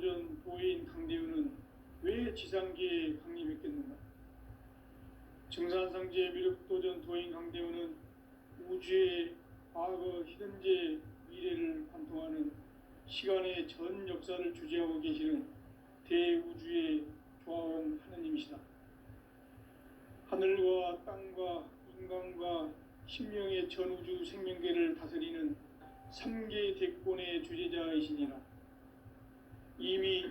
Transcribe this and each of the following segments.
밀육도전 도인 강대우는 왜 지상계에 강림했겠는가? 증산상제 밀육도전 도인 강대우는 우주의 과거, 현재, 미래를 관통하는 시간의 전 역사를 주재하고 계시는 대우주의 조화원 하느님이시다. 하늘과 땅과 인간과 신명의 전우주 생명계를 다스리는 3계 대권의 주재자이시니라. 이미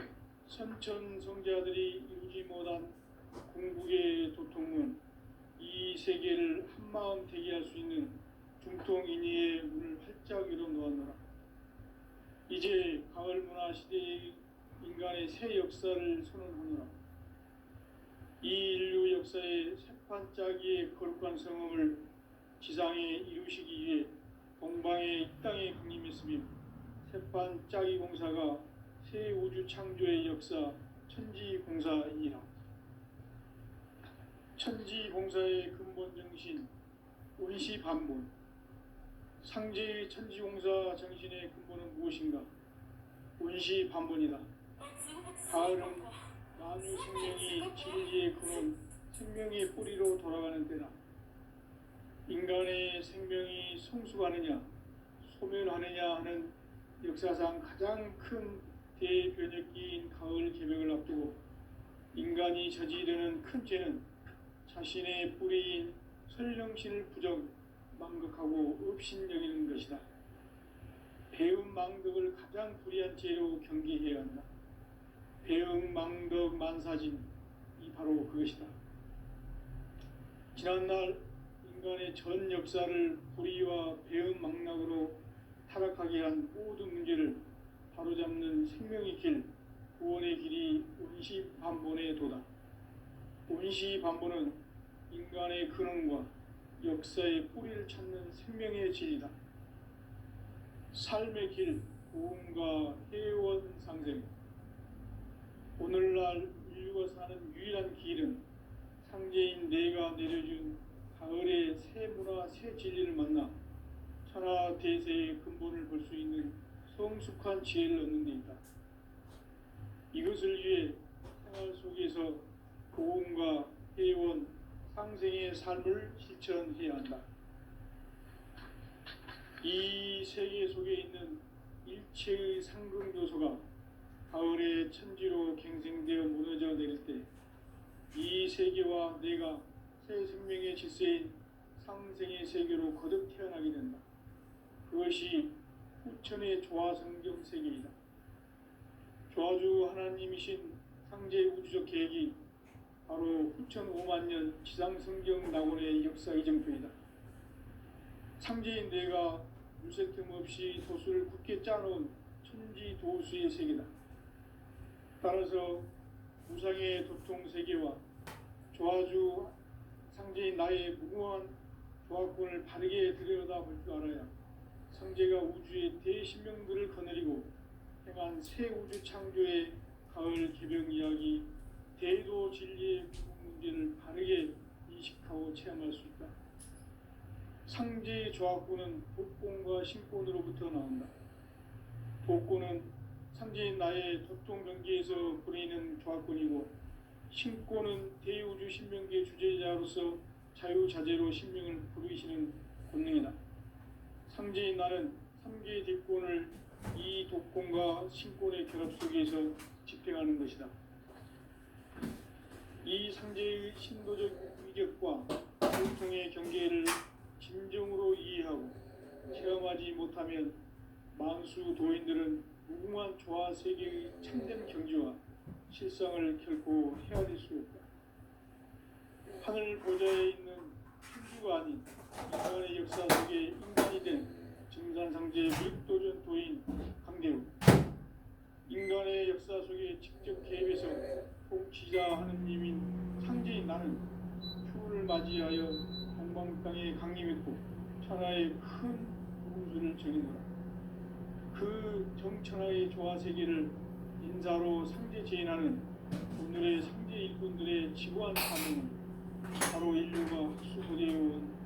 선천성자들이 이루지 못한 궁극의 도통문, 이 세계를 한마음 대기할 수 있는 중통인의의 문을 활짝 열어놓았노라. 이제 가을 문화 시대의 인간의 새 역사를 선언하노라. 이 인류 역사의 새판짜기의 거룩한 성험을 지상에 이루시기 위해 동방의 이 땅에 강림했으며 새판짜기 공사가 새 우주 창조의 역사 천지공사이니라. 천지공사의 근본 정신 원시반본. 상제의 천지공사 정신의 근본은 무엇인가? 원시반본이다. 가을은 만유 생명이 진리의 근원, 생명의 뿌리로 돌아가는 때다. 인간의 생명이 성숙하느냐 소멸하느냐 하는 역사상 가장 큰 대변혁기인 가을 개벽을 앞두고 인간이 저지르는 큰 죄는 자신의 뿌리인 설령신을 부정 망극하고 업신여기는 것이다. 배음 망덕을 가장 불의한 죄로 경계해야 한다. 배음 망덕 만사진, 이 바로 그것이다. 지난날 인간의 전 역사를 불의와 배음 망락으로 타락하게 한 모든 문제를 바로잡는 생명의 길, 구원의 길이 원시반본의 도다. 원시반본은 인간의 근원과 역사의 뿌리를 찾는 생명의 질이다. 삶의 길, 고음과 해원 상생. 오늘날 인류가 사는 유일한 길은 상제인 내가 내려준 가을의 새 문화, 새 진리를 만나 천하 대세의 근본을 볼 수 있는 성숙한 지혜를 얻는 데 있다. 이것을 위해 생활 속에서 고음과 해원, 상생의 삶을 실천해야 한다. 이 세계 속에 있는 일체의 상금 요소가 가을의 천지로 갱생되어 무너져 내릴 때 이 세계와 내가 새 생명의 질서인 상생의 세계로 거듭 태어나게 된다. 그것이 후천의 조화성경 세계이다. 조화주 하나님이신 상제 우주적 계획이 바로 후천 5만년 지상성경 낙원의 역사 이정표이다. 상제인 내가 유세 틈 없이 도수를 굳게 짜놓은 천지도수의 세계다. 따라서 무상의 도통세계와 조화주 상제인 나의 무궁한 조화권을 바르게 들여다볼 줄 알아야 상제가 우주의 대신명들을 거느리고 행한 새 우주 창조의 가을 개벽 이야기, 대도 진리의 문제를 바르게 인식하고 체험할 수 있다. 상제의 조화권은 복권과 신권으로부터 나온다. 복권은 상제인 나의 도통 경계에서 보내는 조화권이고, 신권은 대우주 신명계 주제자로서 자유자재로 신명을 부르시는 권능이다. 상제인 나는 3계 대권을 이 독권과 신권의 결합 속에서 집행하는 것이다. 이 상제의 신도적 위격과 고통의 경계를 진정으로 이해하고 체험하지 못하면 만수 도인들은 무궁한 조화 세계의 참된 경지와 실상을 결코 헤아릴 수 없다. 하늘 보좌에 있는 천주가 아닌 인간의 역사 속에 인간이 된 증산상제 밀육도전 도인 강대우. 인간의 역사 속에 직접 개입해서 통치자 하느님인 상제인 나는 휴를 맞이하여 동방 땅에 강림했고 천하의 큰 무수를 정했노라. 그 정천하의 조화 세계를 인사로 상제 제인하는 오늘의 상제 일꾼들의 지구한 사명은 바로 인류가 수고되어온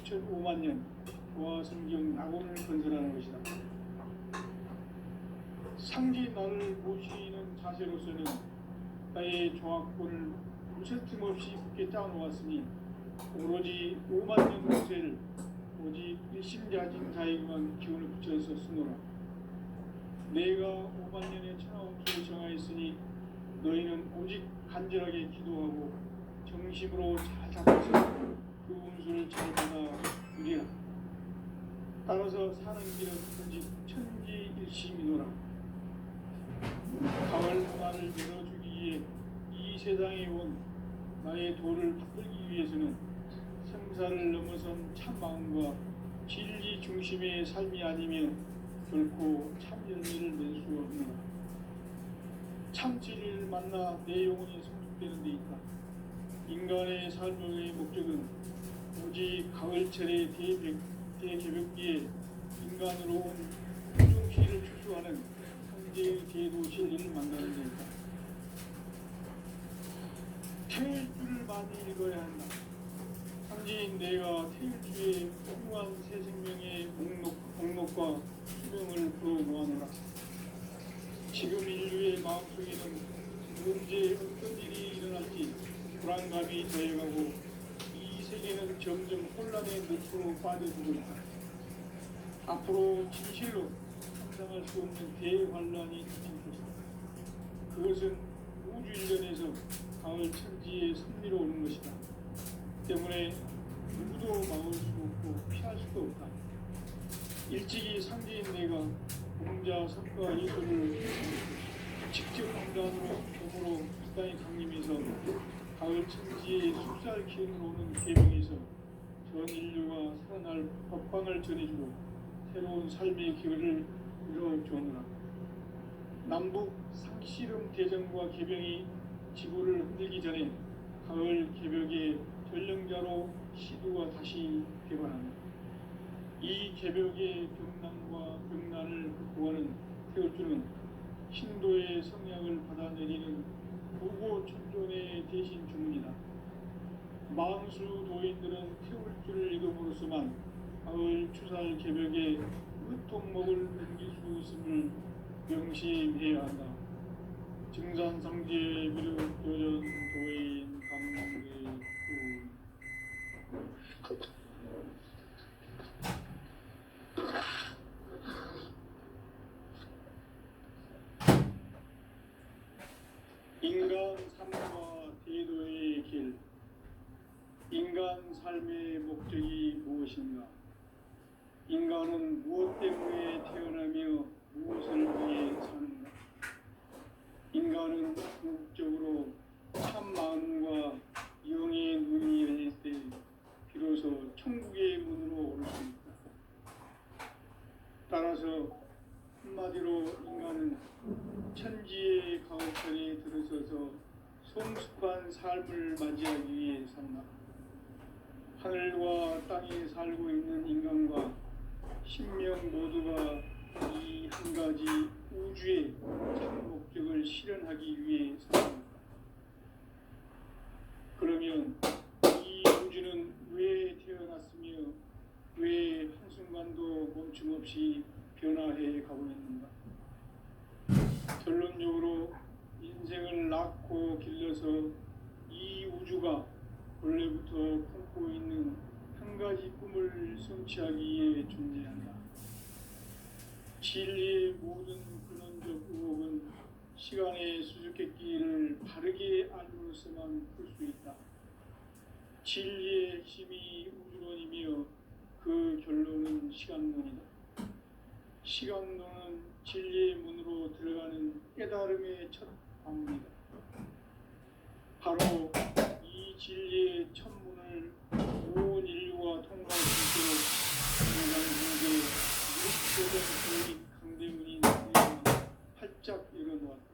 2005만 년 조화성경 낙원을 건설하는 것이다. 상제 나를 모시는 자세로서는 나의 조합권을 무쇠틈 없이 굳게 짜놓았으니 오로지 5만 년 후세를 오직 일심자진 자에게만 기운을 붙여서 쓰노라. 내가 5만 년의 천하홍수를 정하였으니 너희는 오직 간절하게 기도하고 정심으로 잘 잡아서 그 운수를 잘 받아 누리라. 따라서 사는 길은 오직 천지일심이노라. 가을 문화를 열어주기 위해 이 세상에 온 나의 도를 붙들기 위해서는 생사를 넘어선 참 마음과 진리 중심의 삶이 아니면 결코 참 열매를 낼 수 없노라. 참 진리를 만나 내 영혼이 성숙되는 데 있다. 인간의 삶의 목적은 오직 가을철의 대개벽기에 인간으로 온 우중시를 추수하는 황제의 대도 진리를 만나는 데 있다. 태일주를 많이 읽어야 한다. 황제인 내가 태일주의 훌륭한 새 생명의 목록과 수명을 풀어놓아노라. 지금 인류의 마음속에는 언제 어떤 일이 일어날지 불안감이 더해가고 이 세계는 점점 혼란의 늪으로 빠져들고 있다. 앞으로 진실로 상상할 수 없는 대환란이 닥칠 것이다. 그것은 우주 일련에서 가을 천지의 섭리로 오는 것이다. 때문에 누구도 막을 수 없고 피할 수도 없다. 일찍이 상제인 내가 공자, 석가, 예술을 직접 공단으로 몸으로 이 땅에 강림해서 가을 천지의 숲살 기운으로 오는 계명에서 전 인류가 살아날 법방을 전해주고 새로운 삶의 기회를 이뤄주었노라. 남북 상씨름 대전과 개병이 지구를 흔들기 전에 가을 개벽의 전령자로 시두가 다시 개관한다. 이 개벽의 병난과 병난을 극복하는 태울주는 신도의 성향을 받아내리는 무고천존의 대신 주문이다. 망수 도인들은 태울주를 읽음으로써만 가을 추살 개벽의 의통목을 넘길 수 있음을 명심해야 한다. 증산상제 미륵도전 도인 강대구. 인간 삶과 대도의 길. 인간 삶의 목적이 무엇인가? 인간은 무엇 때문에 태어나며 무엇을 위해 사는가? 인간은 궁극적으로 참 마음과 영의 눈이 열릴 때 비로소 천국의 문으로 오를 수 있다. 따라서 한마디로 인간은 천지의 가옥천에 들어서서 성숙한 삶을 맞이하기 위해 산다. 하늘과 땅에 살고 있는 인간과 신명 모두가 이 한 가지 우주의 참 목적을 실현하기 위해 산다. 그러면 이 우주는 왜 태어났으며 왜 한순간도 멈춤 없이 변화해 가고 있는가? 결론적으로 인생을 낳고 길러서 이 우주가 원래부터 품고 있는 한 가지 꿈을 성취하기 위해 존재한다. 진리의 모든 근원적 의혹은 시간의 수수께끼를 바르게 알므로서만 풀 수 있다. 진리의 핵심이 우주론이며 그 결론은 시간론이다. 시간론은 진리의 문으로 들어가는 깨달음의 첫 방문이다. 바로 이 진리의 첫 문을 온 인류가 통과할 수 있도록 인간국의 무력적인 교육 강대문인 활짝 열어놓았다.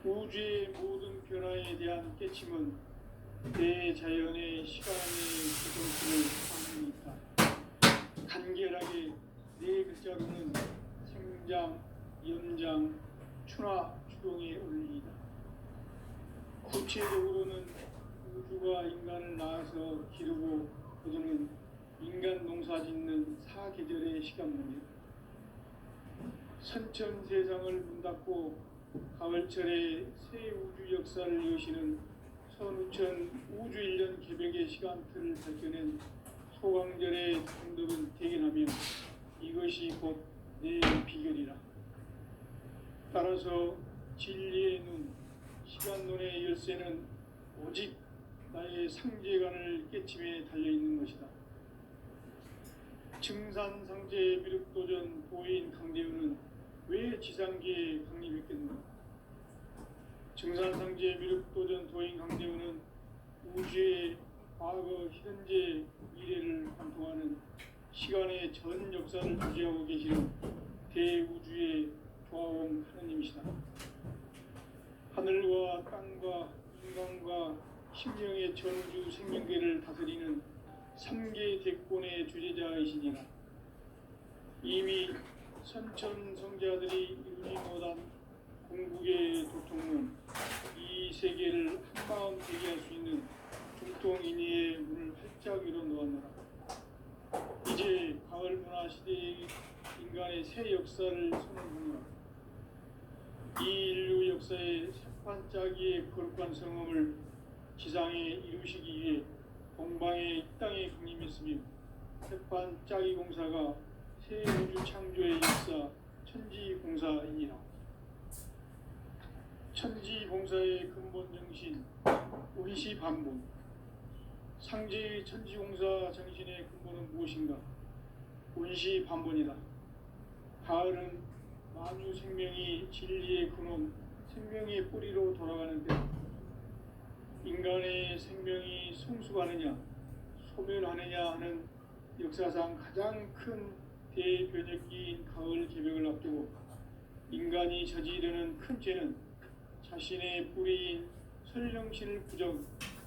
우주의 모든 변화에 대한 깨침은 대자연의 시간의 구성수를 담고 있다. 간결하게 네 글자로는 생장, 연장, 추나, 추동의 원리이다. 구체적으로는 우주가 인간을 낳아서 기르고 거두는 인간 농사 짓는 사계절의 시간문이다. 선천 세상을 문 닫고 가을철에 새 우주 역사를 여시는 선우천 우주일년 개벽의 시간틀을 밝혀낸 소강절의 성덕은 대견하며 이것이 곧 내 비결이라. 따라서 진리의 눈, 시간론의 열쇠는 오직 나의 상제관을 깨침에 달려있는 것이다. 증산상제 미륵도전 도인 강대우는 왜 지상계에 강림했겠는가? 증산상제 미륵도전 도인 강대우는 우주의 과거, 현재, 미래를 관통하는 시간의 전 역사를 주재하고 계시는 대우주의 조화원 하느님이시다. 하늘과 땅과 인간과 심령의 전우주 생명계를 다스리는 3개 대권의 주제자이시니라. 이미 선천 성자들이 이루지 못한 궁극의 도통론, 이 세계를 한마음 되게 할 수 있는 중통인의의 문을 활짝 열어 놓았노라. 이제 가을 문화 시대의 인간의 새 역사를 선언하노라. 이 인류 역사의 새반짝이의 거룩한 성험을 지상에 이루시기 위해 동방의 이 땅에 강림했으며 새반짝이 공사가 새 우주 창조의 역사 천지공사이니라. 천지공사의 근본 정신 의시반본. 상제의 천지공사 정신의 근본은 무엇인가? 의시반본이다. 가을은 만유 생명이 진리의 근원, 생명의 뿌리로 돌아가는 때, 인간의 생명이 성숙하느냐 소멸하느냐 하는 역사상 가장 큰 대변혁기인 가을 개벽을 앞두고 인간이 저지르는 큰 죄는 자신의 뿌리인 설령신을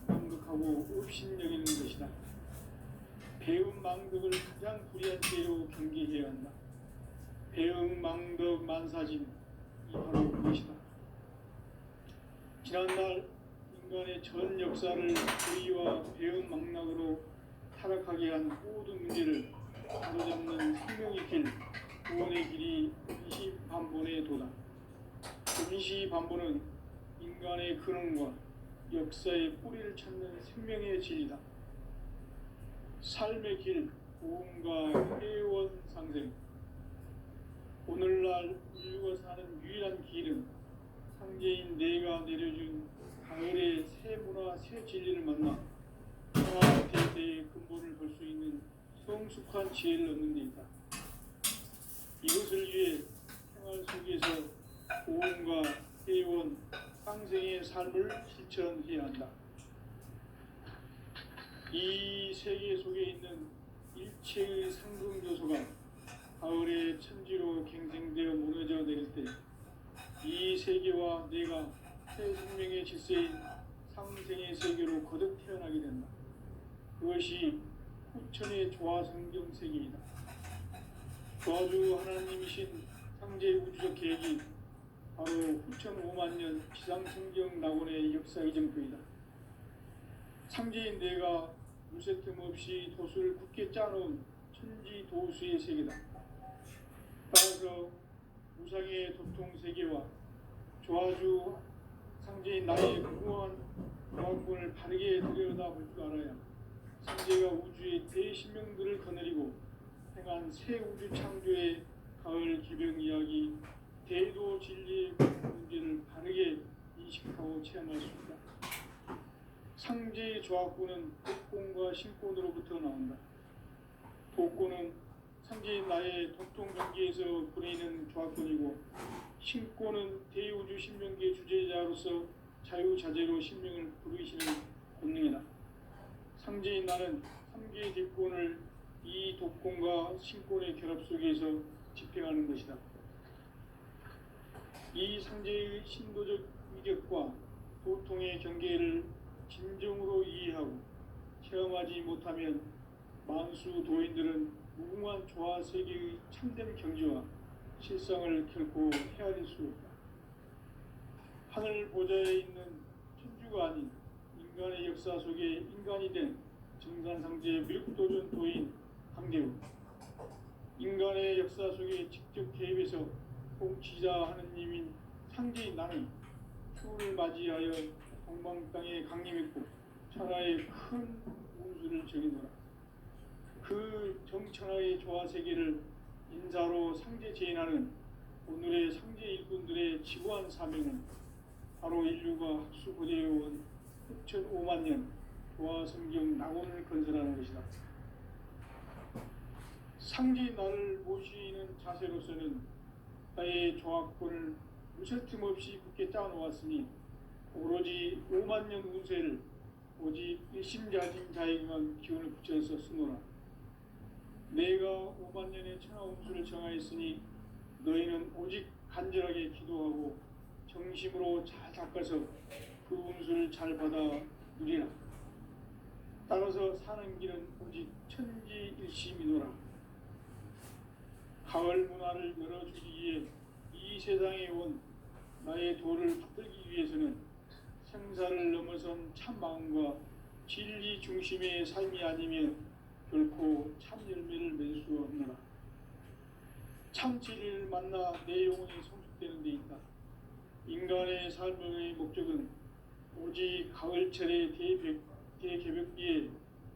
망독하고 업신여기는 것이다. 배은망덕을 가장 불의한 죄로 경계해야 한다. 배은망덕 만사짐이 바로 그것이다. 지난날 인간의 전 역사를 불의와 배은망락으로 타락하게 한 모든 문제를 바로잡는 생명의 길, 구원의 길이 의시반본의 도다. 의시반본은 인간의 근원과 역사의 뿌리를 찾는 생명의 진리다. 삶의 길, 고음과 회원 상생. 오늘날 인류가 사는 유일한 길은 상제인 내가 내려준 가을의 새 문화, 새 진리를 만나 평화 대세의 근본을 볼 수 있는 성숙한 지혜를 얻는 데 있다. 이것을 위해 생활 속에서 고음과 회원, 상생의 삶을 실천해야 한다. 이 세계 속에 있는 일체의 상승조소가 가을의 천지로 갱생되어 무너져 내릴 때 이 세계와 내가 새 생명의 질서인 상생의 세계로 거듭 태어나게 된다. 그것이 후천의 조화성경 세계이다. 조화주 하나님이신 상제 우주적 계획이 바로 후천 5만 년 지상성경 낙원의 역사 이정표이다. 상제인 내가 무쇠틈 없이 도수를 굳게 짜놓은 천지 도수의 세계다. 따라서 무상의 도통 세계와 조화주 상제인 나의 무궁한 조화권을 바르게 들여다볼 줄 알아야 상제가 우주의 대신명들을 거느리고 행한 새 우주 창조의 가을 기병 이야기, 대도 진리의 문제를 바르게 인식하고 체험할 수 있다. 상제의 조화권은 독권과 신권으로부터 나온다. 독권은 상제인 나의 도통 경계에서 보내는 조화권이고, 신권은 대우주 신명계 주제자로서 자유자재로 신명을 부르시는 본능이다. 상제인 나는 3개의 대권을 이 독권과 신권의 결합 속에서 집행하는 것이다. 이 상제의 신도적 위격과 도통의 경계를 진정으로 이해하고 체험하지 못하면 만수 도인들은 무궁한 조화 세계의 참된 경지와 실상을 결코 헤아릴 수 없다. 하늘 보좌에 있는 천주가 아닌 인간의 역사 속에 인간이 된 증산상제 미륵도전 도인 강대우, 인간의 역사 속에 직접 개입해서 통치자 하느님인 상제인 나는 추운을 맞이하여 동방 땅에 강림했고 천하의 큰 운수를 정해노라. 그 정천하의 조화세계를 인사로 상제 제인하는 오늘의 상제 일꾼들의 지구한 사명은 바로 인류가 학수고대해온 흑천 5만 년 조화성경 낙원을 건설하는 것이다. 상제의 나를 모시는 자세로서는 나의 조화권을 무쇠 틈 없이 굳게 짜놓았으니 오로지 5만 년 운세를 오직 일심자진 자에게만 기운을 붙여서 쓰노라. 내가 5만 년의 천하 운수를 정하였으니 너희는 오직 간절하게 기도하고 정심으로 잘 닦아서 그 운수를 잘 받아 누리라. 따라서 사는 길은 오직 천지일심이노라. 가을 문화를 열어주기 위해 이 세상에 온 나의 도를 받들기 위해서는 생사를 넘어선 참 마음과 진리 중심의 삶이 아니면 결코 참 열매를 맺을 수 없노라. 참 진리를 만나 내 영혼이 성숙되는 데 있다. 인간의 삶의 목적은 오직 가을철의 대개벽기에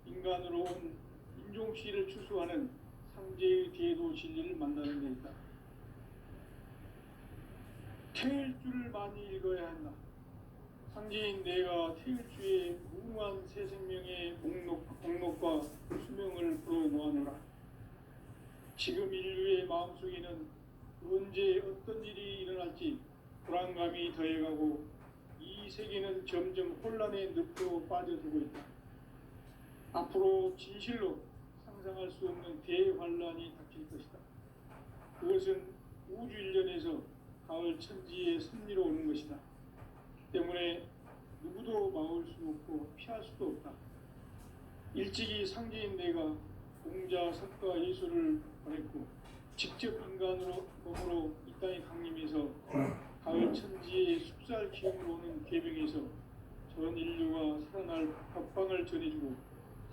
인간으로 온 인종씨를 추수하는 상제의 대도 진리를 만나는 데 있다. 태일주를 많이 읽어야 한다. 상제인 내가 태일주의 무궁한 새 생명의 목록과 수명을 불어모아노라. 지금 인류의 마음속에는 언제 어떤 일이 일어날지 불안감이 더해가고 이 세계는 점점 혼란의 늪으로 빠져들고 있다. 앞으로 진실로 상상할 수 없는 대환란이 닥칠 것이다. 그것은 우주 일련에서 가을 천지의 섭리로 오는 것이다. 때문에 누구도 막을 수 없고 피할 수도 없다. 일찍이 상제인 내가 공자, 석가, 예수를 보냈고 직접 인간으로 몸으로 이 땅에 강림해서 가을 천지의 숲살 기운으로 오는 계병에서 전 인류가 살아날 법방을 전해주고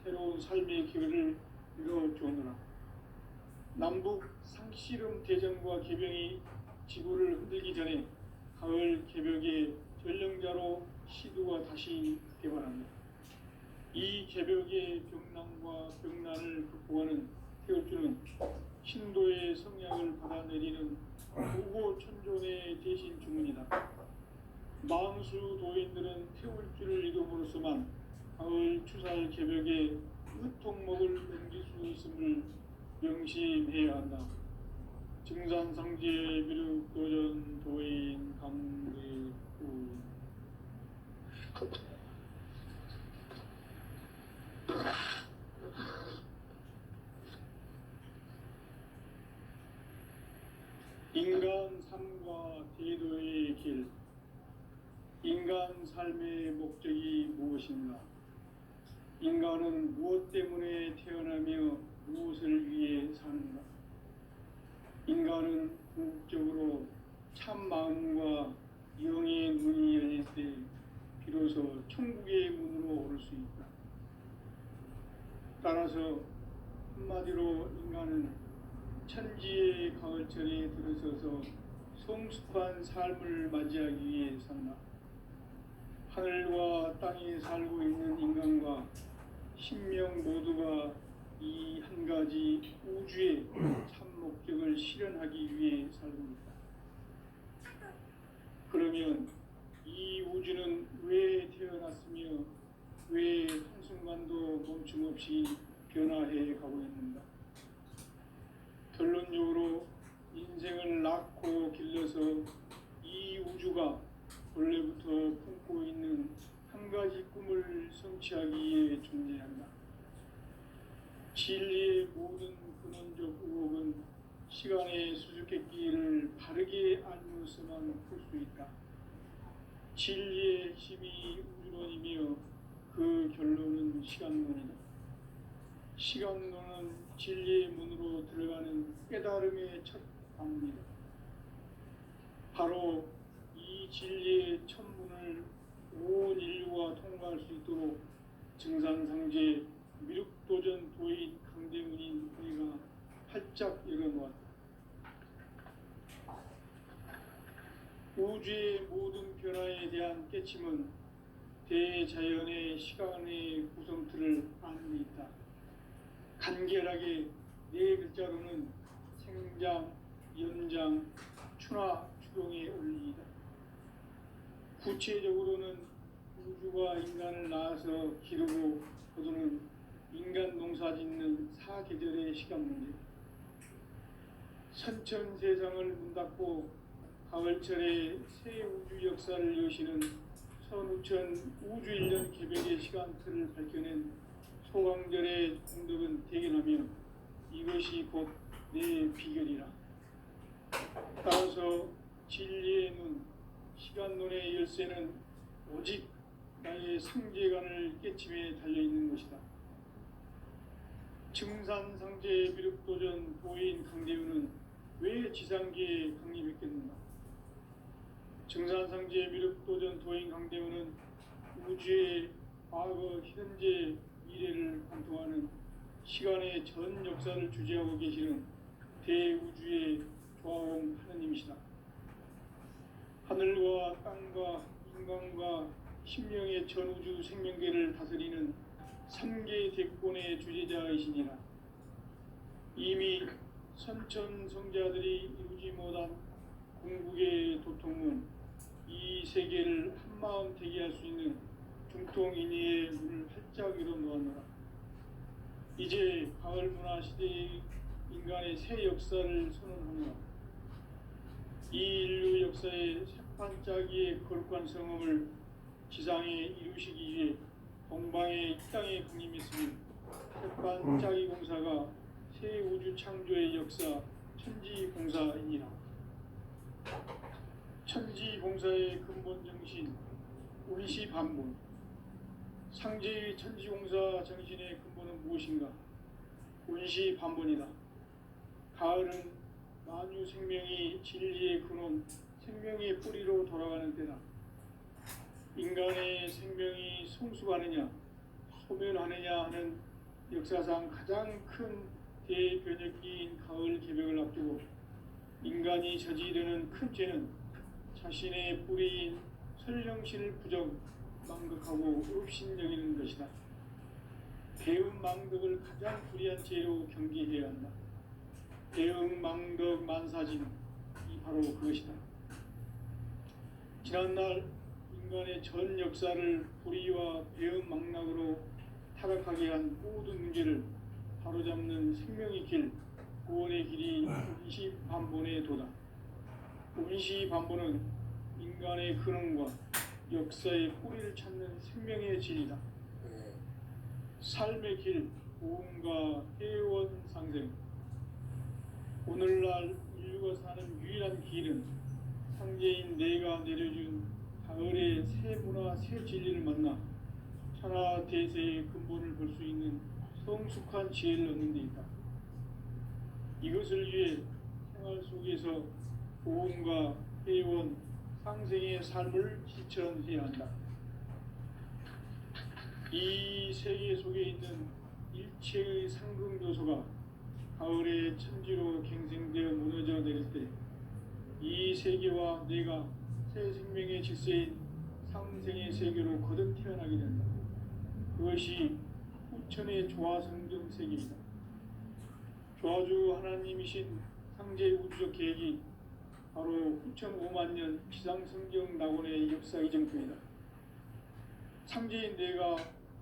새로운 삶의 기회를 이뤄주오노라. 남북 상씨름 대전과 개병이 지구를 흔들기 전에 가을 개벽의 전령자로 시두가 다시 개발합니다. 이 개벽의 병난과 병난을 극복하는 태울주는 신도의 성약을 받아내리는 고고 천존의 대신 주문이다. 망수 도인들은 태울주를 이름으로서만 가을 추살 개벽의 으통목을 넘길 수 있음을 명심해야 한다. 증산상제 미륵 도전 도인 강대우 인간 삶과 대도의 길. 인간 삶의 목적이 무엇인가? 인간은 무엇 때문에 태어나며 무엇을 위해 사는가? 인간은 궁극적으로 참 마음과 영의 문이 열릴 때 비로소 천국의 문으로 오를 수 있다. 따라서 한마디로 인간은 천지의 가을철에 들어서서 성숙한 삶을 맞이하기 위해 산다. 하늘과 땅에 살고 있는 인간과 신명 모두가 이 한 가지 우주의 참 목적을 실현하기 위해 살고 있다. 그러면 이 우주는 왜 태어났으며 왜 한순간도 멈춤없이 변화해 가고 있는가? 결론적으로 인생을 낳고 길러서 이 우주가 원래부터 품고 있는 한 가지 꿈을 성취하기 위해 존재한다. 진리의 모든 근원적 의혹은 시간의 수수께끼를 바르게 알면서만 풀 수 있다. 진리의 핵심이 우주론이며 그 결론은 시간론이다. 시간론은 진리의 문으로 들어가는 깨달음의 첫 방문이다. 바로 이 진리의 첫 문을 온 인류가 통과할 수 있도록 증산상제 미륵도전 도인 강대문인 우리가 활짝 열어놓았다. 우주의 모든 변화에 대한 깨침은 대자연의 시간의 구성틀을 아는 데 있다. 간결하게 네 글자로는 생장, 연장, 추나 추동의 원리이다. 구체적으로는 우주가 인간을 낳아서 기르고 거두는 인간 농사 짓는 사계절의 시간 문제, 선천 세상을 문 닫고 가을철에 새 우주 역사를 여시는 선우천 우주 1년 개벽의 시간틀을 밝혀낸 소강절의 공덕은 대견하며 이것이 곧 내 비결이라. 따라서 진리의 눈, 시간론의 열쇠는 오직 나의 상제관을 깨침에 달려있는 것이다. 증산상제 미륵도전 도인 강대우는 왜 지상계에 강림했겠는가? 증산상제 미륵도전 도인 강대우는 우주의 과거, 현재, 미래를 관통하는 시간의 전 역사를 주재하고 계시는 대우주의 조화원 하느님이시다. 하늘과 땅과 인간과 신명의 전우주 생명계를 다스리는 3개 대권의 주제자이시니라. 이미 선천성자들이 이루지 못한 궁극의 도통은 이 세계를 한마음 되게 할 수 있는 중통인의의 문을 활짝 열어 놓았노라. 이제 가을 문화 시대의 인간의 새 역사를 선언하노라. 이 인류 역사의 새판짜기의 거룩한 성음을 지상에 이루시기 위해 동방의 이 땅에 강림했으니 새판짜기 공사가 새 우주 창조의 역사 천지공사이니라. 천지공사의 근본 정신 운시반본. 상제의 천지공사 정신의 근본은 무엇인가? 운시반본이다. 가을은 만유 생명이 진리의 근원, 생명의 뿌리로 돌아가는 때다. 인간의 생명이 성숙하느냐, 소멸하느냐 하는 역사상 가장 큰 대변혁기인 가을 개벽을 앞두고 인간이 저지르는 큰 죄는 자신의 뿌리인 설령신을 부정, 망극하고 업신여기는 것이다. 배움 망덕을 가장 불의한 죄로 경계해야 한다. 배움 망덕 만사진, 이 바로 그것이다. 지난날 인간의 전 역사를 불의와 배움 망락으로 타락하게 한 모든 문제를 바로잡는 생명의 길, 구원의 길이 운시반본의 도다. 운시반본은 인간의 근원과 역사의 뿌리를 찾는 생명의 진이다. 삶의 길, 고음과 회원 상생. 오늘날 인류가 사는 유일한 길은 상제인 내가 내려준 가을의 새 문화, 새 진리를 만나 천하 대세의 근본을 볼 수 있는 성숙한 지혜를 얻는 데 있다. 이것을 위해 생활 속에서 고음과 회원, 상생의 삶을 실천해야 한다. 이 세계 속에 있는 일체의 상승조소가 가을의 천지로 갱생되어 무너져 내릴 때 이 세계와 내가 새 생명의 질서인 상생의 세계로 거듭 태어나게 된다. 그것이 후천의 조화성경 세계이다. 조화주 하나님이신 상제 우주적 계획이 바로 후천 5만 년 지상성경 낙원의 역사 이정표이다. 상제인 내가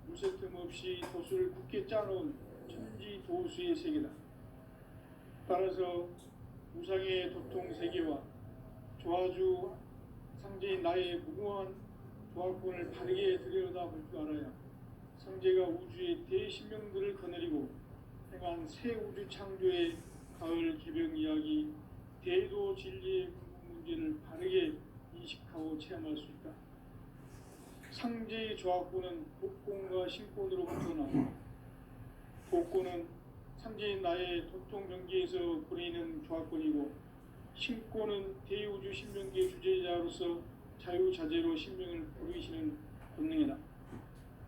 무쇠틈 없이 도수를 굳게 짜놓은 천지 도수의 세계다. 따라서 우상의 도통 세계와 조화주 상제인 나의 무궁한 조화권을 바르게 들여다볼 줄 알아야 상제가 우주의 대신명들을 거느리고 행한 새 우주 창조의 가을 개벽 이야기, 대도 진리의 근본 문제를 바르게 인식하고 체험할 수 있다. 상제의 조화권은 복권과 신권으로부터 나온다. 복권은 상제인 나의 도통 경계에서 보이는 조화권이고, 신권은 대우주 신명계 주제자로서 자유자재로 신명을 부르시는 본능이다.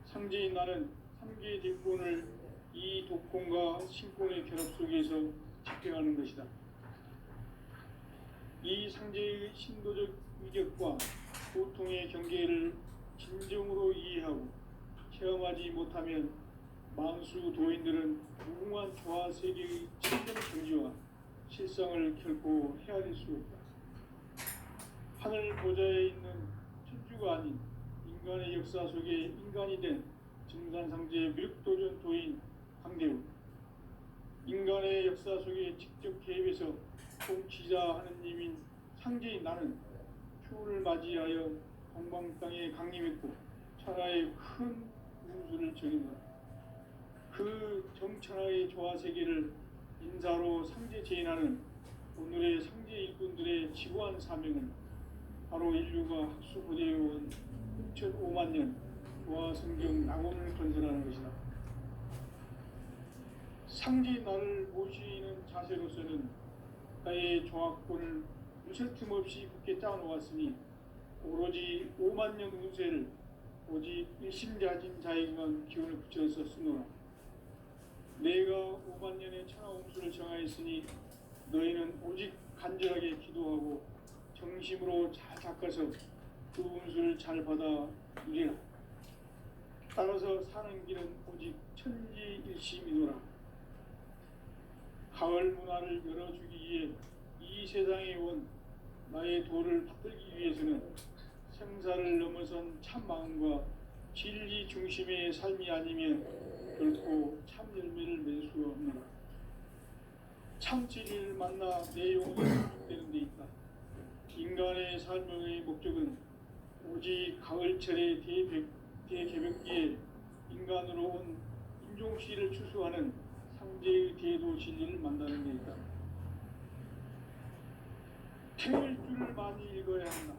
상제인 나는 3개의 대권을 이 독권과 신권의 결합 속에서 집행하는 것이다. 이 상제의 신도적 위력과 고통의 경계를 진정으로 이해하고 체험하지 못하면 만수 도인들은 무궁한 조화 세계의 진정 경지와 실상을 결코 헤아릴 수 없다. 하늘 보좌에 있는 천주가 아닌 인간의 역사 속에 인간이 된 증산상제 미륵도전 도인 강대우, 인간의 역사 속에 직접 개입해서 통치자 하느님인 상제인 나는 추후를 맞이하여 동방 땅에 강림했고 천하의 큰 운수를 정했노라. 그 정천하의 조화 세계를 인사로 상제 제인하는 오늘의 상제 일꾼들의 지구한 사명은 바로 인류가 학수고대해온 6,5만 년 조화 성경 낙원을 건설하는 것이다. 상제 나를 모시는 자세로서는 나의 조화권을 무설틈 없이 굳게 짜놓았으니 오로지 5만 년 운세를 오직 일심자진 자에게만 기운을 붙여서 쓰노라. 내가 5만 년의 천하 운수를 정하였으니 너희는 오직 간절하게 기도하고 정심으로 잘 닦아서 그 운수를 잘 받아 누리라. 따라서 사는 길은 오직 천지일심이노라. 가을 문화를 열어주기 위해 이 세상에 온 나의 도를 받들기 위해서는 생사를 넘어선 참 마음과 진리 중심의 삶이 아니면 결코 참 열매를 맺을 수 없노라. 참 진리를 만나 내 영혼이 회복되는 데 있다. 인간의 삶의 목적은 오직 가을철의 대개벽기에 인간으로 온 인종씨를 추수하는 상제의 대도 진리를 만나는 데 있다. 태일주를 많이 읽어야 한다.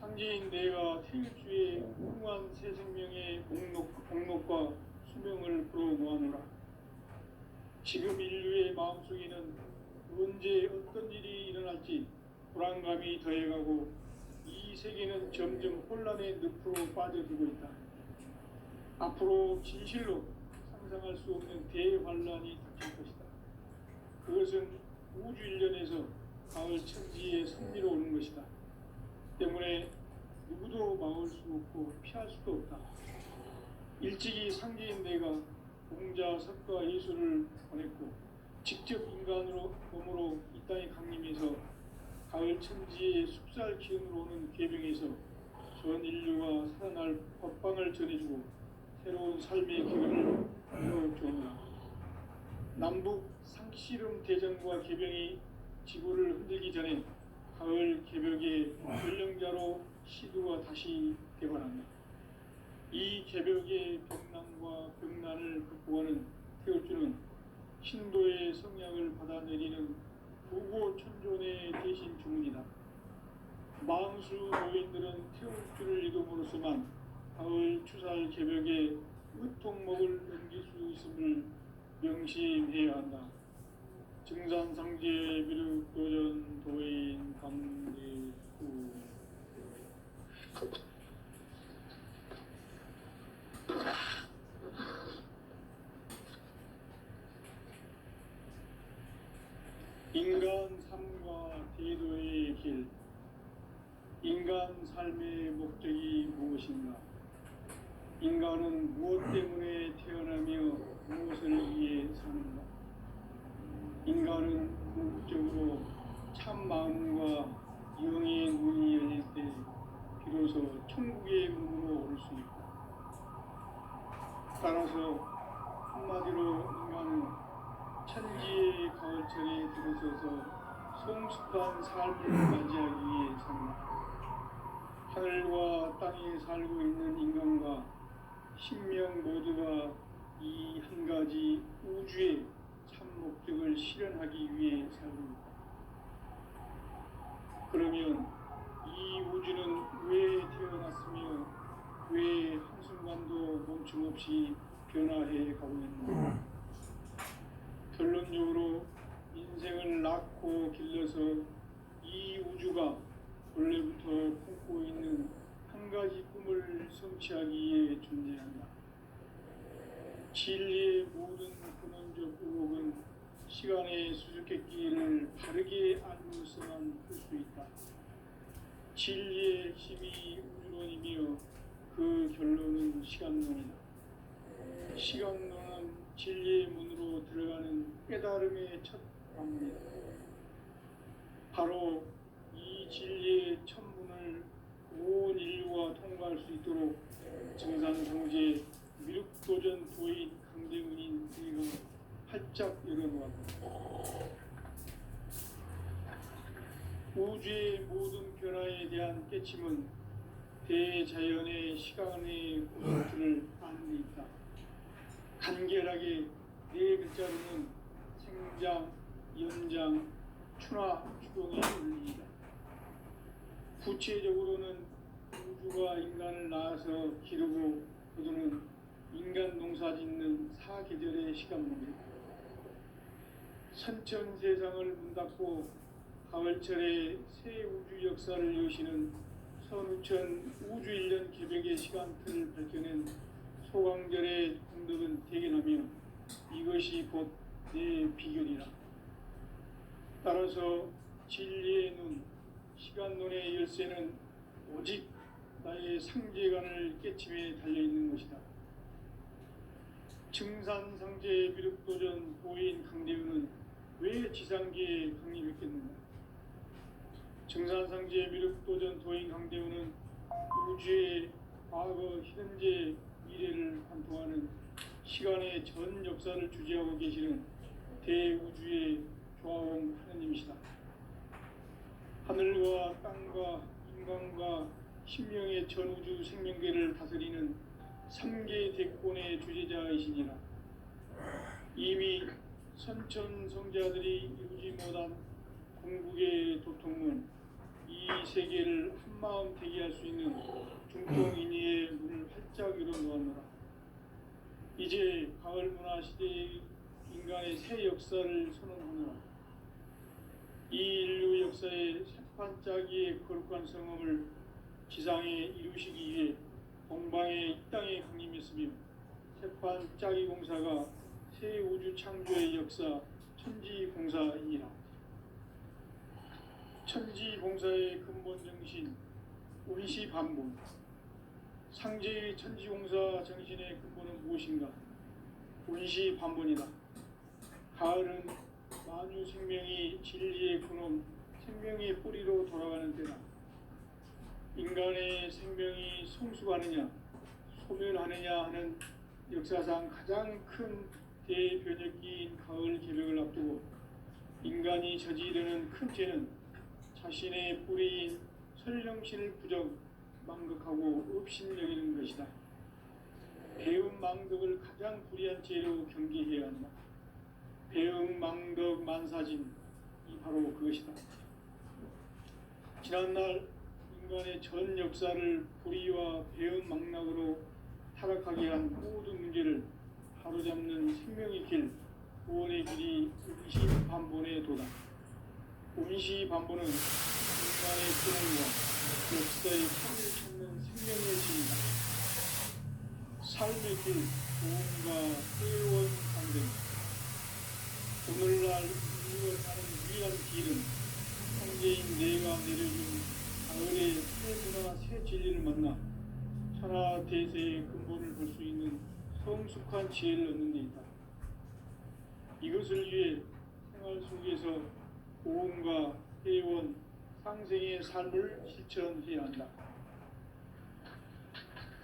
상제인 내가 태일주의 무궁한 새 생명의 목록과 수명을 풀어놓아노라. 지금 인류의 마음속에는 언제 어떤 일이 일어날지 불안감이 더해가고 이 세계는 점점 혼란의 늪으로 빠져들고 있다. 앞으로 진실로 상상할 수 없는 대환란이 닥칠 것이다. 그것은 우주 일련에서 가을 천지에 승리로 오는 것이다. 때문에 누구도 막을 수 없고 피할 수도 없다. 일찍이 상제인 내가 공자, 석가, 예수를 보냈고 직접 인간으로 몸으로 이 땅에 강림해서 가을 천지의 숲살 기운으로 오는 계병에서 전 인류가 살아날 법방을 전해주고 새로운 삶의 기운을 열어주었다. 남북 상씨름 대전과 계병이 지구를 흔들기 전에 가을 개벽의 전령자로 시두가 다시 개발한다. 이 개벽의 벽난과 벽난을 극복하는 태울주는 신도의 성향을 받아내리는 부고 천존의 대신 주문이다. 망수 노인들은 태울주를 읽음으로써만 가을 추살 개벽의 으통목을 넘길 수 있음을 명심해야 한다. 증산상제 미륵도전 도인 강대우. 인간 삶과 대도의 길. 인간 삶의 목적이 무엇인가? 인간은 무엇 때문에 태어나며 무엇을 위해 사는가? 인간은 궁극적으로 참 마음과 영의 눈이 열릴 때 비로소 천국의 문으로 오를 수 있다. 따라서 한마디로 인간은 천지의 가을철에 들어서서 성숙한 삶을 맞이하기 위해 산다. 하늘과 땅에 살고 있는 인간과 신명 모두가 이 한 가지 우주의 참 목적을 실현하기 위해 살고 있다. 그러면 이 우주는 왜 태어났으며 왜 한순간도 멈춤없이 변화해 가고 있는가? 결론적으로 인생을 낳고 길러서 이 우주가 원래부터 품고 있는 한 가지 꿈을 성취하기 위해 존재한다. 진리의 모든 근원적 의혹은 시간의 수수께끼를 바르게 알고서만 볼 수 있다. 진리의 핵심이 우주론이며 그 결론은 시간론이다. 시간론은 진리의 문으로 들어가는 깨달음의 첫 관문이다. 바로 이 진리의 첫 문을 온 인류가 통과할 수 있도록 증산성제 미륵도전 도인 강대문인 내가 활짝 열어놓았다. 우주의 모든 변화에 대한 깨침은 대자연의 시간의 본질을 아는 데 있다. 간결하게 네 글자로는 생장, 연장, 추나 추동의 원리이다. 구체적으로는 우주가 인간을 낳아서 기르고 거두는 인간 농사 짓는 사계절의 시간문이다. 선천 세상을 문 닫고 가을철에 새 우주 역사를 여시는 선우천 우주 1년 개벽의 시간틀을 밝혀낸 소강절의 공덕은 대견하며 이것이 곧 내 비결이라. 따라서 진리의 눈, 시간론의 열쇠는 오직 나의 상제관을 깨침에 달려있는 것이다. 증산상제 미륵도전 도인 강대우는 왜 지상계에 강림했겠는가? 증산상제 미륵도전 도인 강대우는 우주의 과거, 현재, 미래를 관통하는 시간의 전 역사를 주재하고 계시는 대우주의 조화원 하느님이시다. 하늘과 땅과 인간과 신명의 전우주 생명계를 다스리는 3계 대권의 주제자이시니라. 이미 선천성자들이 이루지 못한 궁극의 도통은 이 세계를 한마음 되게 할 수 있는 중통인의의 문을 활짝 열어놓았노라. 이제 가을 문화 시대의 인간의 새 역사를 선언하노라. 이 인류 역사의 새판짜기의 거룩한 성험을 지상에 이루시기 위해 동방의 이 땅에 강림했으며 새판짜기 공사가 새 우주 창조의 역사 천지공사이니라. 천지공사의 근본 정신 운시반본. 상제의 천지공사 정신의 근본은 무엇인가? 운시반본이다. 가을은 만유 생명이 진리의 근원, 생명의 뿌리로 돌아가는 때다. 인간의 생명이 성숙하느냐, 소멸하느냐 하는 역사상 가장 큰 대변혁기인 가을 개벽을 앞두고 인간이 저지르는 큰 죄는 자신의 뿌리인 설령신을 부정, 망극하고 업신여기는 것이다. 배음 망덕을 가장 불의한 죄로 경계해야 한다. 배음 망덕 만사진, 이 바로 그것이다. 지난날 인간의 전 역사를 불의와 배음 망락으로 타락하게 한 모든 문제를 바로잡는 생명의 길, 구원의 길이 운시반본의 도다. 운시반본은 인간의 근원과 역사의 참을 찾는 생명의 길이다. 삶의 길, 구원과 회원 강등. 오늘날 인류가 가는 유일한 길은 황제인 내가 내려준 가을의 새 문화, 새 진리를 만나 천하 대세의 근본을 볼 수 있는 성숙한 지혜를 얻는 데 있다. 이것을 위해 생활 속에서 고음과 회원, 상생의 삶을 실천해야 한다.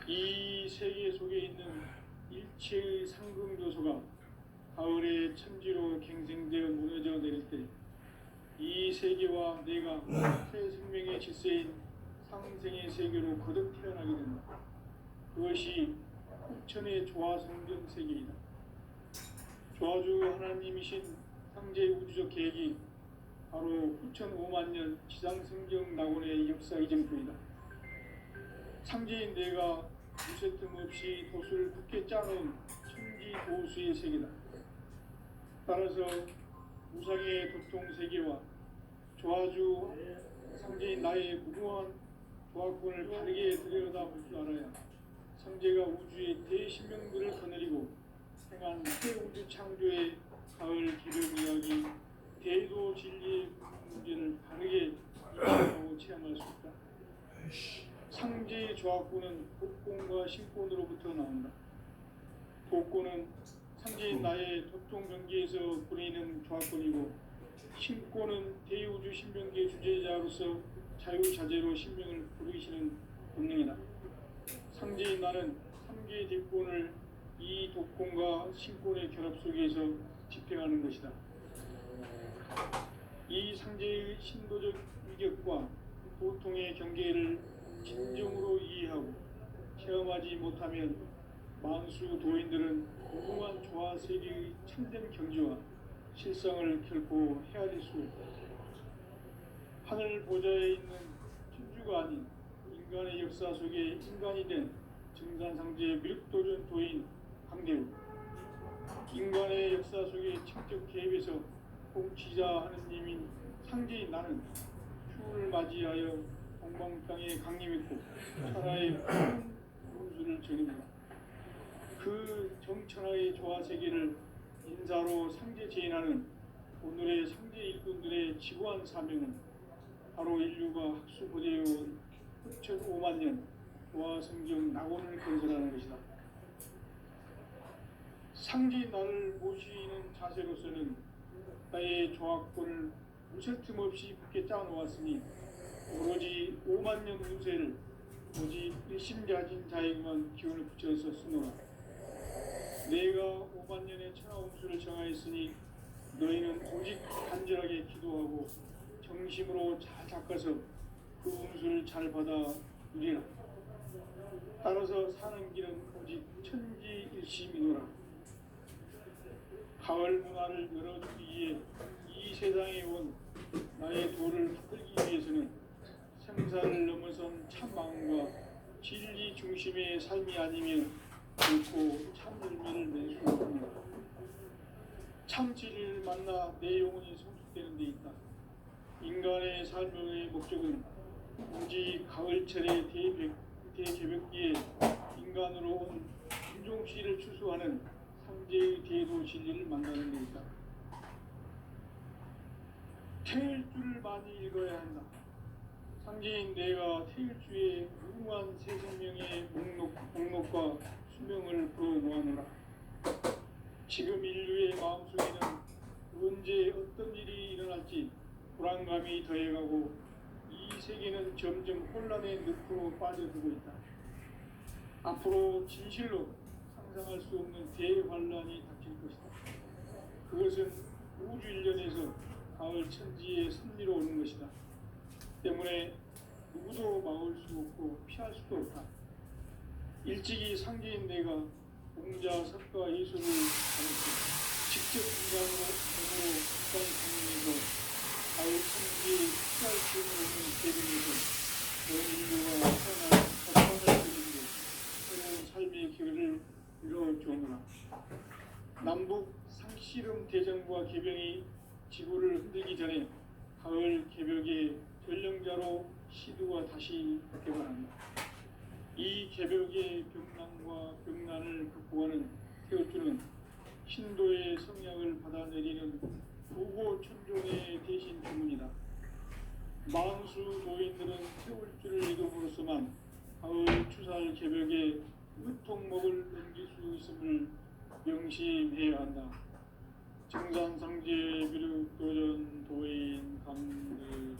이 세계 속에 있는 일체의 상금 요소가 가을의 천지로 갱생되어 무너져 내릴 때 이 세계와 내가 새 생명의 질서인 상생의 세계로 거듭 태어나게 된다. 그것이 후천의 조화성경 세계이다. 조화주 하나님이신 상제 우주적 계획이 바로 후천 5만 년 지상성경 낙원의 역사 이정표이다. 상제인 내가 무쇠 틈 없이 돛을 굳게 짜놓은 천지 도수의 세계다. 따라서 무상의 도통 세계와 조화주 상제인 나의 무궁한 조화권을 바르게 들여다볼 줄 알아야 상제가 우주의 대신명들을 거느리고 행한 새 우주 창조의 가을 개벽 이야기, 대도 진리의 문제를 다르게 이해하고 체험할 수 있다. 상제의 조합구는 복권과 신권으로부터 나온다. 복권은 상제인 나의 도통 경계에서 부리는 조합권이고, 신권은 대우주 신명계 주제자로서 자유자재로 신명을 부르시는 본능이다. 상제인 나는 3개의 대권을 이 독권과 신권의 결합 속에서 집행하는 것이다. 이 상제의 신도적 위격과 보통의 경계를 진정으로 이해하고 체험하지 못하면 만수 도인들은 무궁한 조화 세계의 참된 경지와 실상을 결코 헤아릴 수 없다. 하늘 보좌에 있는 천주가 아닌 인간의 역사 속에 인간이 된 증산상제의 미륵도전 도인 강대우, 인간의 역사 속에 직접 개입해서 공치자 하느님인 상제인 나는 휴를 맞이하여 동방땅에 강림했고 천하의 큰 운수를 전입니다. 그 정천하의 조화세계를 인사로 상제 제인하는 오늘의 상제 일꾼들의 지구한 사명은 바로 인류가 학수고대해온 흑천 5만 년 조화성경 낙원을 건설하는 것이다. 상제인 나를 모시는 자세로서는 나의 조합권을 무쇠 틈 없이 굳게 짜놓았으니 오로지 5만 년 운세를 오직 일심자진 자에게만 기운을 붙여서 쓰노라. 내가 5만 년의 천하 운수를 정하였으니 너희는 오직 간절하게 기도하고 정심으로 잘 닦아서 그 운수를 잘 받아 누리라. 따라서 사는 길은 오직 천지일심이노라. 가을 문화를 열어주기 위해 이 세상에 온 나의 도를 받들기 위해서는 생사를 넘어선 참 마음과 진리 중심의 삶이 아니면 결코 참 열매를 맺을 수 없습니다. 참 진리를 만나 내 영혼이 성숙되는 데 있다. 인간의 삶의 목적은 오직 가을철의 대개벽기에 인간으로 온 인종씨를 추수하는 상제의 대도 진리를 만나는 데 있다. 태일주를 많이 읽어야 한다. 상제인 내가 태일주의 무궁한 새 생명의 목록과 수명을 불어놓아노라. 지금 인류의 마음속에는 언제 어떤 일이 일어날지 불안감이 더해가고 이 세계는 점점 혼란의 늪으로 빠져들고 있다. 앞으로 진실로 상상할 수 없는 대환란이 닥칠 것이다. 그것은 우주 일련에서 가을 천지에 선미로 오는 것이다. 때문에 누구도 막을 수 없고 피할 수도 없다. 일찍이 상제인 내가 공자, 석가, 예술을 가르쳐 직접 인간으로 국간에 강림해서 가을 천지에 피할 기운을 얻는 계획에서 온 인류가 태어날 첫번을 그리고 새로운 삶의 기회를 이뤄주오노라. 남북 상씨름 대전과 개병이 지구를 흔들기 전에 가을 개벽의 전령자로 시두가 다시 개발한다. 이 개벽의 병난과 병난을 극복하는 태울주는 신도의 성향을 받아내리는 부고 천종의 대신 주문이다. 만수 도인들은 태울주를 이름으로서만 가을 추살 개벽의 으통목을 넘길 수 있음을 명심해야 한다. 정산상제 미륵도전 도인 강대우.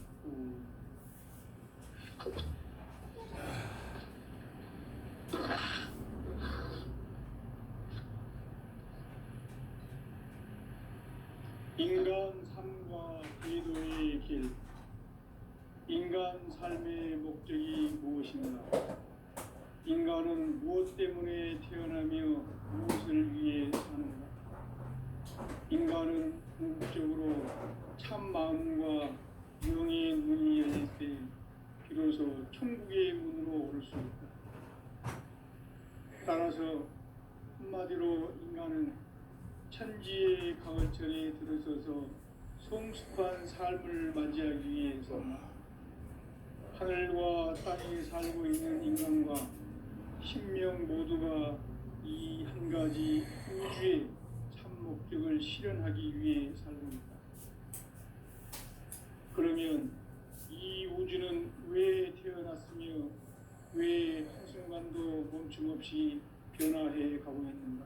인간 삶과 기도의 길. 인간 삶의 목적이 무엇인가? 인간은 무엇 때문에 태어나며 무엇을 위해 사는가? 인간은 궁극적으로 참 마음과 영의 문이 열릴 때 비로소 천국의 문으로 오를 수 있다. 따라서 한마디로 인간은 천지의 가을철에 들어서서 성숙한 삶을 맞이하기 위해서 하늘과 땅에 살고 있는 인간과 신명 모두가 이 한 가지 우주의 참 목적을 실현하기 위해 살습니다. 그러면 이 우주는 왜 태어났으며 왜 한순간도 멈춤 없이 변화해 가고 있는가?